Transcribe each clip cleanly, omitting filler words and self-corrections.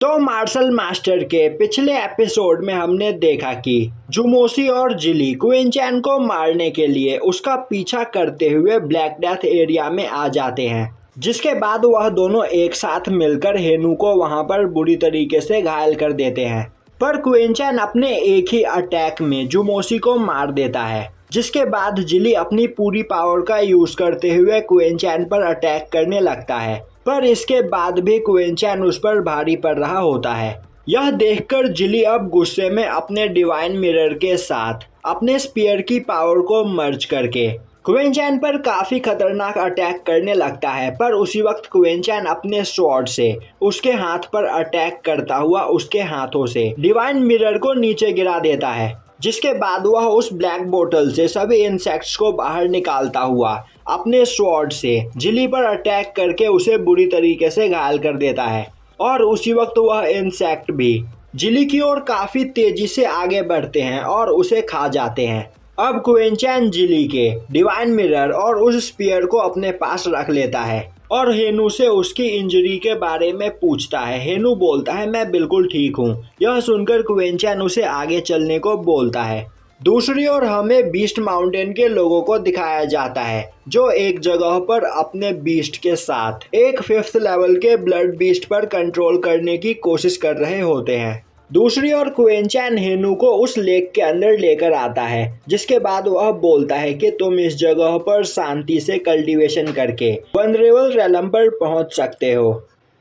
तो martial master के पिछले एपिसोड में हमने देखा कि जुमोसी और जिली क्वीन चैन को मारने के लिए उसका पीछा करते हुए ब्लैक डेथ एरिया में आ जाते हैं, जिसके बाद वह दोनों एक साथ मिलकर हेनू को वहां पर बुरी तरीके से घायल कर देते हैं। पर क्वीन चैन अपने एक ही अटैक में जुमोसी को मार देता है, जिसके बाद जिली अपनी पूरी पावर का यूज करते हुए क्वीन चैन पर अटैक करने लगता है। पर इसके बाद भी क्वीन चैन उस पर भारी पड़ रहा होता है। यह देखकर जिली अब गुस्से में अपने डिवाइन मिरर के साथ अपने स्पीयर की पावर को मर्ज करके क्वीन चैन पर काफी खतरनाक अटैक करने लगता है। पर उसी वक्त क्वीन चैन अपने स्वॉर्ड से उसके हाथ पर अटैक करता हुआ उसके हाथों से डिवाइन मिरर को नीचे गिरा देता है, जिसके बाद वह उस ब्लैक बोतल से सभी इंसेक्ट्स को बाहर निकालता हुआ अपने स्वॉर्ड से जिली पर अटैक करके उसे बुरी तरीके से घायल कर देता है। और उसी वक्त वह इंसेक्ट भी जिली की ओर काफी तेजी से आगे बढ़ते हैं और उसे खा जाते हैं। अब क्वीन चैन जिली के डिवाइन मिरर और उस स्पीयर को अपने पास रख लेता है और हेनू से उसकी इंजरी के बारे में पूछता है। हेनू बोलता है मैं बिल्कुल ठीक हूँ। यह सुनकर क्वीन चैन उसे आगे चलने को बोलता है। दूसरी ओर हमें बीस्ट माउंटेन के लोगों को दिखाया जाता है, जो एक जगह पर अपने बीस्ट के साथ एक 5th लेवल के ब्लड बीस्ट पर कंट्रोल करने की कोशिश कर रहे होते हैं। दूसरी ओर क्वीन चैन हेनू को उस लेक के अंदर लेकर आता है, जिसके बाद वह बोलता है कि तुम इस जगह पर शांति से कल्टीवेशन करके वनरेबल रेलम पर पहुंच सकते हो।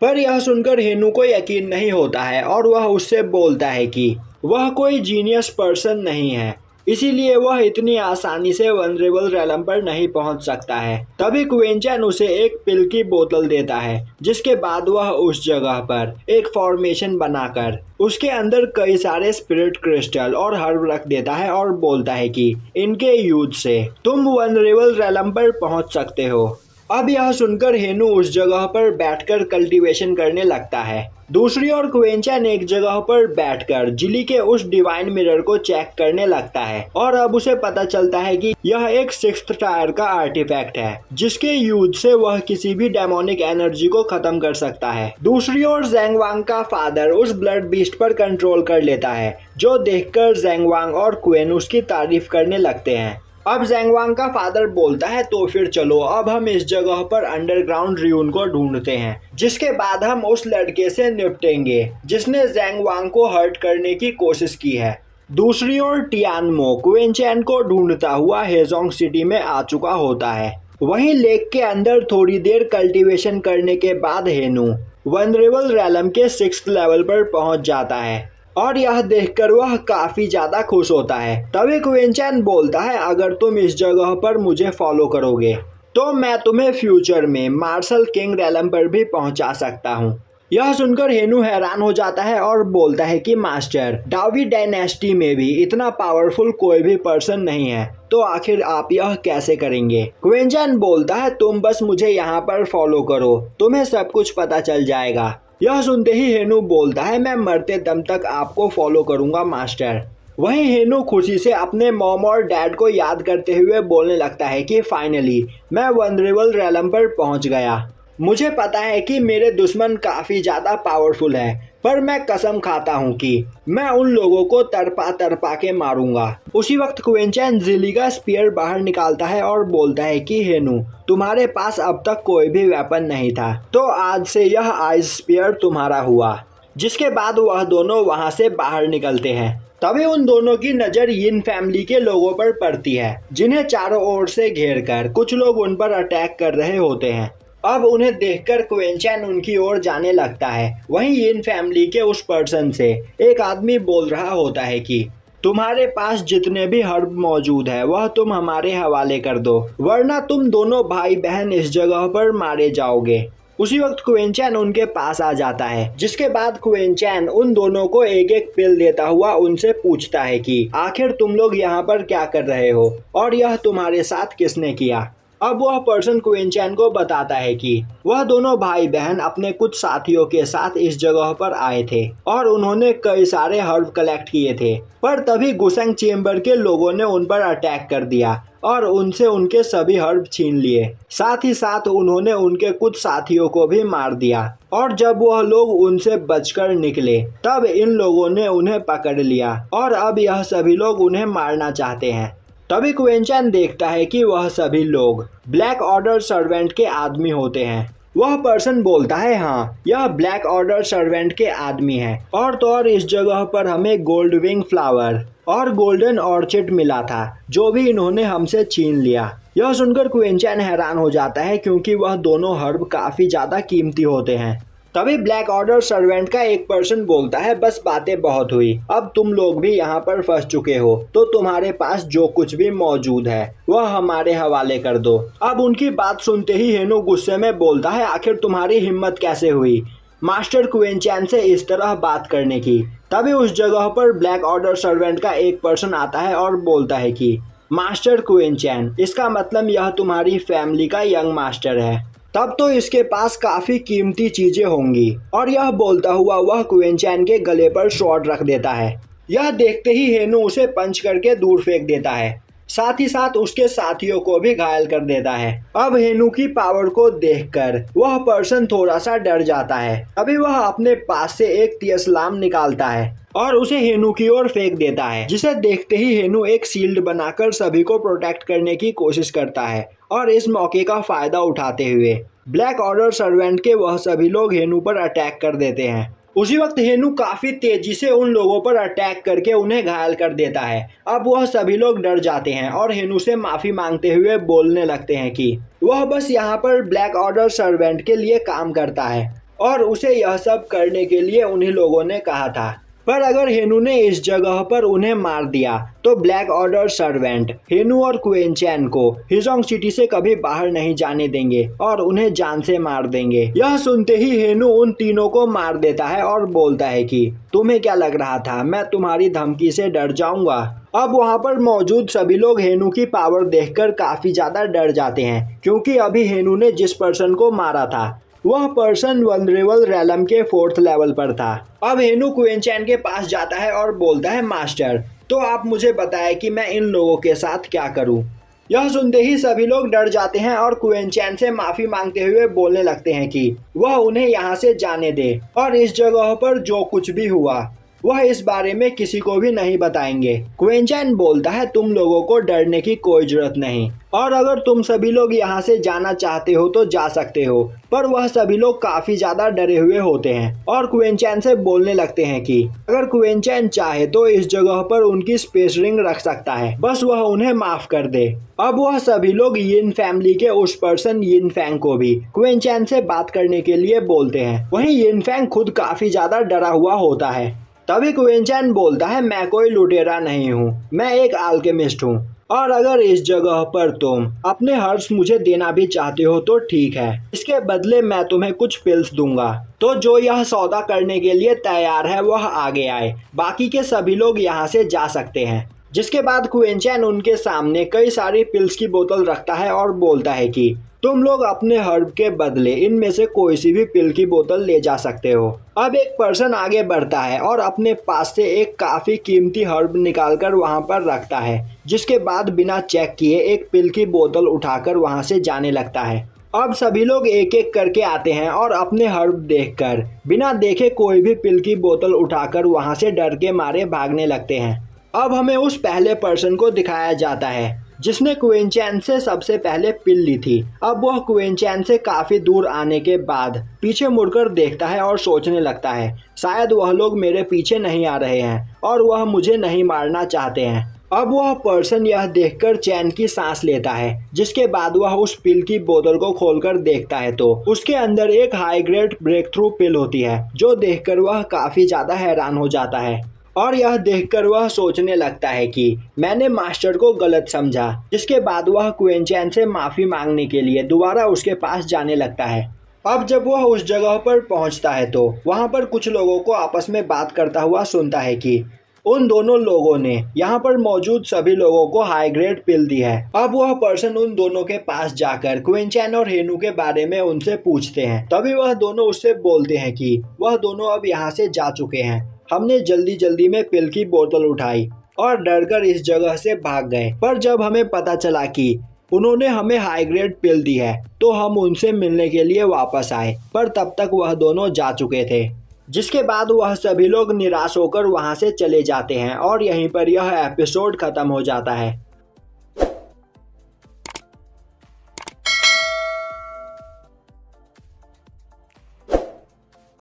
पर यह सुनकर हेनू को यकीन नहीं होता है और वह उससे बोलता है कि वह कोई जीनियस पर्सन नहीं है, इसीलिए वह इतनी आसानी से वनरेबल रेलम पर नहीं पहुंच सकता है। तभी क्वीन चैन उसे एक पिल की बोतल देता है, जिसके बाद वह उस जगह पर एक फॉर्मेशन बनाकर उसके अंदर कई सारे स्पिरिट क्रिस्टल और हर्ब रख देता है और बोलता है कि इनके यूज से तुम वनरेबल रेलम पर पहुंच सकते हो। अब यह सुनकर हेनू उस जगह पर बैठकर कल्टीवेशन करने लगता है। दूसरी ओर क्वीन चैन एक जगह पर बैठकर जिली के उस डिवाइन मिरर को चेक करने लगता है और अब उसे पता चलता है कि यह एक 6th टायर का आर्टिफैक्ट है, जिसके यूज से वह किसी भी डेमोनिक एनर्जी को खत्म कर सकता है। दूसरी ओर ज़ेंग वांग का फादर उस ब्लड बीस्ट पर कंट्रोल कर लेता है, जो देखकर ज़ेंग वांग और क्वीन उसकी तारीफ करने लगते हैं। अब ज़ेंग वांग का फादर बोलता है तो फिर चलो अब हम इस जगह पर अंडरग्राउंड रियून को ढूंढते हैं, जिसके बाद हम उस लड़के से निपटेंगे जिसने ज़ेंग वांग को हर्ट करने की कोशिश की है। दूसरी ओर टियानमो क्वीन चैन को ढूंढता हुआ हेजोंग सिटी में आ चुका होता है। वहीं लेक के अंदर थोड़ी देर कल्टीवेशन करने के बाद हेनू वनरेबल रेलम के 6th लेवल पर पहुंच जाता है और यह देखकर वह काफी ज्यादा खुश होता है। तभी क्वीन चैन बोलता है अगर तुम इस जगह पर मुझे फॉलो करोगे तो मैं तुम्हें फ्यूचर में मार्शल किंग रेलम पर भी पहुंचा सकता हूं। यह सुनकर हेनू हैरान हो जाता है और बोलता है कि मास्टर, डावी डायनेस्टी में भी इतना पावरफुल कोई भी पर्सन नहीं है, तो आखिर आप यह कैसे करेंगे। क्वीन चैन बोलता है तुम बस मुझे यहाँ पर फॉलो करो, तुम्हें सब कुछ पता चल जाएगा। यह सुनते ही हेनू बोलता है मैं मरते दम तक आपको फॉलो करूंगा मास्टर। वहीं हेनू खुशी से अपने मॉम और डैड को याद करते हुए बोलने लगता है कि फाइनली मैं वनरेबल रेलम पर पहुंच गया। मुझे पता है कि मेरे दुश्मन काफी ज्यादा पावरफुल है, पर मैं कसम खाता हूँ कि मैं उन लोगों को तरपा तरपा के मारूंगा। उसी वक्त क्वीन चैन जिली का स्पीयर बाहर निकालता है और बोलता है कि हेनू तुम्हारे पास अब तक कोई भी वेपन नहीं था, तो आज से यह आइस स्पीयर तुम्हारा हुआ। जिसके बाद वह दोनों वहां से बाहर निकलते हैं। तभी उन दोनों की नज़र यिन फैमिली के लोगों पर पड़ती है, जिन्हें चारों ओर से घेर कर कुछ लोग उन पर अटैक कर रहे होते हैं। अब उन्हें देखकर क्वीन चैन उनकी ओर जाने लगता है। वहीं यिन फैमिली के उस पर्सन से एक आदमी बोल रहा होता है कि तुम्हारे पास जितने भी हर्ब मौजूद है वह तुम हमारे हवाले कर दो, वरना तुम दोनों भाई बहन इस जगह पर मारे जाओगे। उसी वक्त क्वीन चैन उनके पास आ जाता है, जिसके बाद क्वीन चैन उन दोनों को एक एक पिल देता हुआ उनसे पूछता है कि आखिर तुम लोग यहाँ पर क्या कर रहे हो और यह तुम्हारे साथ किसने किया। अब वह पर्सन क्विंचैन को बताता है कि वह दोनों भाई बहन अपने कुछ साथियों के साथ इस जगह पर आए थे और उन्होंने कई सारे हर्ब कलेक्ट किए थे, पर तभी गुसेंग चेम्बर के लोगों ने उन पर अटैक कर दिया और उनसे उनके सभी हर्ब छीन लिए। साथ ही साथ उन्होंने उनके कुछ साथियों को भी मार दिया और जब वह लोग उनसे बचकर निकले तब इन लोगों ने उन्हें पकड़ लिया और अब यह सभी लोग उन्हें मारना चाहते हैं। तभी क्विंचैन देखता है कि वह सभी लोग ब्लैक ऑर्डर सर्वेंट के आदमी होते हैं। वह पर्सन बोलता है, हाँ, यह ब्लैक ऑर्डर सर्वेंट के आदमी है और तो और इस जगह पर हमें गोल्ड विंग फ्लावर और गोल्डन ऑर्चिड मिला था जो भी इन्होंने हमसे छीन लिया। यह सुनकर क्विंचैन हैरान हो जाता है क्योंकि वह दोनों हर्ब काफी ज्यादा कीमती होते हैं। तभी ब्लैक ऑर्डर सर्वेंट का एक पर्सन बोलता है, बस बातें बहुत हुई, अब तुम लोग भी यहाँ पर फंस चुके हो तो तुम्हारे पास जो कुछ भी मौजूद है वह हमारे हवाले कर दो। अब उनकी बात सुनते ही हेनु गुस्से में बोलता है, आखिर तुम्हारी हिम्मत कैसे हुई मास्टर क्विंचैन से इस तरह बात करने की। तभी उस जगह पर ब्लैक ऑर्डर सर्वेंट का एक पर्सन आता है और बोलता है कि मास्टर क्विंचैन, इसका मतलब यह तुम्हारी फैमिली का यंग मास्टर है, तब तो इसके पास काफी कीमती चीजें होंगी। और यह बोलता हुआ वह क्विंचैन के गले पर शॉट रख देता है। यह देखते ही हेनु उसे पंच करके दूर फेंक देता है, साथ ही साथ उसके साथियों को भी घायल कर देता है। अब हेनु की पावर को देखकर वह पर्सन थोड़ा सा डर जाता है। अभी वह अपने पास से एक तियस्लाम निकालता है और उसे हेनु की ओर फेंक देता है, जिसे देखते ही हेनु एक शील्ड बनाकर सभी को प्रोटेक्ट करने की कोशिश करता है और इस मौके का फायदा उठाते हुए ब्लैक ऑर्डर सर्वेंट के वह सभी लोग हेनु पर अटैक कर देते हैं। उसी वक्त हेनु काफी तेजी से उन लोगों पर अटैक करके उन्हें घायल कर देता है। अब वह सभी लोग डर जाते हैं और हेनु से माफी मांगते हुए बोलने लगते हैं कि वह बस यहाँ पर ब्लैक ऑर्डर सर्वेंट के लिए काम करता है और उसे यह सब करने के लिए उन्हीं लोगों ने कहा था। पर अगर हेनु ने इस जगह पर उन्हें मार दिया तो ब्लैक ऑर्डर सर्वेंट हेनु और क्विंचैन को हिजोंग सिटी से कभी बाहर नहीं जाने देंगे और उन्हें जान से मार देंगे। यह सुनते ही हेनु उन तीनों को मार देता है और बोलता है कि तुम्हें क्या लग रहा था मैं तुम्हारी धमकी से डर जाऊंगा। अब वहाँ पर मौजूद सभी लोग हेनु की पावर देखकर काफी ज्यादा डर जाते हैं क्योंकि अभी हेनु ने जिस पर्सन को मारा था वह पर्सन वल्नरेबल रैलम के 4th लेवल पर था। अब हेनु क्विंचैन के पास जाता है और बोलता है, मास्टर, तो आप मुझे बताएं कि मैं इन लोगों के साथ क्या करूं। यह सुनते ही सभी लोग डर जाते हैं और क्विंचैन से माफी मांगते हुए बोलने लगते हैं कि वह उन्हें यहाँ से जाने दे और इस जगह पर जो कुछ भी हुआ वह इस बारे में किसी को भी नहीं बताएंगे। क्विंचैन बोलता है, तुम लोगों को डरने की कोई जरूरत नहीं और अगर तुम सभी लोग यहाँ से जाना चाहते हो तो जा सकते हो। पर वह सभी लोग काफी ज्यादा डरे हुए होते हैं और क्विंचैन से बोलने लगते हैं कि अगर क्विंचैन चाहे तो इस जगह पर उनकी स्पेस रिंग रख सकता है, बस वह उन्हें माफ कर दे। अब वह सभी लोग यिन फैमिली के उस पर्सन यिन फैंग को भी क्विंचैन से बात करने के लिए बोलते हैं। वहीं यिन फैंग खुद काफी ज्यादा डरा हुआ होता है। तभी क्विंचैन बोलता है, मैं कोई लुटेरा नहीं हूँ, मैं एक अल्केमिस्ट हूँ और अगर इस जगह पर तुम अपने हर्ब्स मुझे देना भी चाहते हो तो ठीक है, इसके बदले मैं तुम्हें कुछ पिल्स दूंगा। तो जो यह सौदा करने के लिए तैयार है वह आगे आए, बाकी के सभी लोग यहाँ से जा सकते हैं। जिसके बाद क्विंचैन उनके सामने कई सारी पिल्स की बोतल रखता है और बोलता है कि तुम लोग अपने हर्ब के बदले इनमें से कोई सी भी पिल की बोतल ले जा सकते हो। अब एक पर्सन आगे बढ़ता है और अपने पास से एक काफी कीमती हर्ब निकालकर वहां पर रखता है, जिसके बाद बिना चेक किए एक पिल की बोतल उठाकर वहां से जाने लगता है। अब सभी लोग एक एक करके आते हैं और अपने हर्ब देखकर बिना देखे कोई भी पिल की बोतल उठाकर वहां से डर के मारे भागने लगते हैं। अब हमें उस पहले पर्सन को दिखाया जाता है जिसने क्विंचैन से सबसे पहले पिल ली थी। अब वह क्विंचैन से काफी दूर आने के बाद पीछे मुड़कर देखता है और सोचने लगता है, शायद वह लोग मेरे पीछे नहीं आ रहे हैं और वह मुझे नहीं मारना चाहते हैं। अब वह पर्सन यह देखकर चैन की सांस लेता है, जिसके बाद वह उस पिल की बोतल को खोलकर देखता है तो उसके अंदर एक हाई ग्रेड ब्रेक थ्रू पिल होती है, जो देखकर वह काफी ज्यादा हैरान हो जाता है और यह देखकर वह सोचने लगता है कि मैंने मास्टर को गलत समझा। जिसके बाद वह क्विंचैन से माफी मांगने के लिए दोबारा उसके पास जाने लगता है। अब जब वह उस जगह पर पहुंचता है तो वहां पर कुछ लोगों को आपस में बात करता हुआ सुनता है कि उन दोनों लोगों ने यहाँ पर मौजूद सभी लोगों को हाई ग्रेड पिल दी है। अब वह पर्सन उन दोनों के पास जाकर क्वीन चैन और हेनू के बारे में उनसे पूछते हैं। तभी वह दोनों उससे बोलते हैं कि वह दोनों अब यहाँ से जा चुके हैं। हमने जल्दी जल्दी में पिल की बोतल उठाई और डरकर इस जगह से भाग गए, पर जब हमें पता चला कि उन्होंने हमें हाई ग्रेड पिल दी है तो हम उनसे मिलने के लिए वापस आए, पर तब तक वह दोनों जा चुके थे। जिसके बाद वह सभी लोग निराश होकर वहां से चले जाते हैं और यहीं पर यह एपिसोड खत्म हो जाता है।